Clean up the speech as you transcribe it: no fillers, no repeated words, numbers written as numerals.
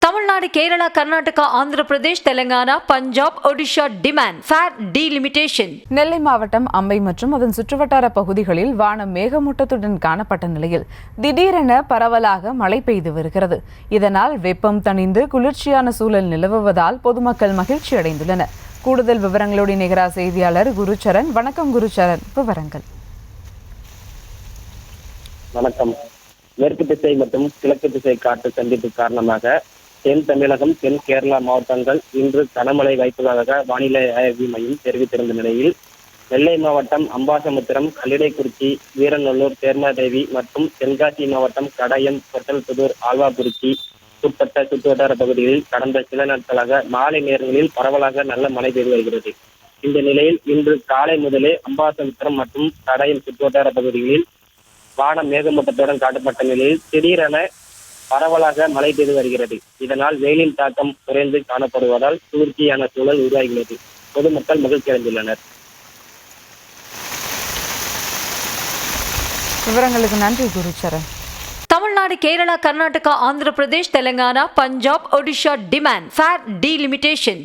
Tamil Nadu, Kerala, Karnataka, Andhra Pradesh, Telangana, Punjab, Odisha demand fair delimitation. Nellai மாவட்டம் அம்பை மற்றும் அதன் சுற்றுவட்டார பகுதிகளில் வானம் மேகமூட்டத்துடன் காணப்பட்ட நிலையில் திடீரென பரவலாக மழை பெய்து வருகிறது. இதனால் வெப்பம் தணிந்து குளிர்ச்சியான சூழல் நிலவுவதால் பொதுமக்கள் மகிழ்ச்சி அடைந்துள்ளனர். கூடுதல் விவரங்களோடு நிகர செய்தியாளர் குருச்சரன். வணக்கம் குருச்சரன், விவரங்கள். வணக்கம். மேற்கு திசை மற்றும் கிழக்கு திசை காற்று சந்திப்பு காரணமாக தென் தமிழகம், தென் கேரளா மாவட்டங்கள் இன்று கனமழை வாய்ப்புள்ளதாக வானிலை ஆய்வு மையம் தெரிவித்திருந்த நிலையில் நெல்லை மாவட்டம் அம்பாசமுத்திரம், கல்லிடைக்குறிச்சி, வீரநல்லூர், தேர்மாதேவி மற்றும் தென்காசி மாவட்டம் கடையம், கொட்டல்புதூர், ஆழ்வாக்குறிச்சி உட்பட்ட சுற்றுவட்டார பகுதிகளில் கடந்த சில நாட்களாக மாலை நேரங்களில் பரவலாக நல்ல மழை பெய்து வருகிறது. இந்த நிலையில் இன்று காலை முதலே அம்பாசமுத்திரம் மற்றும் கடையம் சுற்றுவட்டார பகுதிகளில் வானம் மேகமூட்டத்துடன் காட்டப்பட்ட நிலையில் திடீரென பரவலாக மழை பெய்து வருகிறது. இதனால் வெயிலின் தாக்கம் குறைந்து காணப்படுவதால் குளிர்ச்சியான சூழல் உருவாகிறது. பொதுமக்கள் மகிழ்ச்சி அடைந்துள்ளனர். விவரங்களுக்கு நன்றி Gurucharan. Tamil Nadu, Kerala, Karnataka, Andhra Pradesh, Telangana, Punjab, Odisha demand fair delimitation.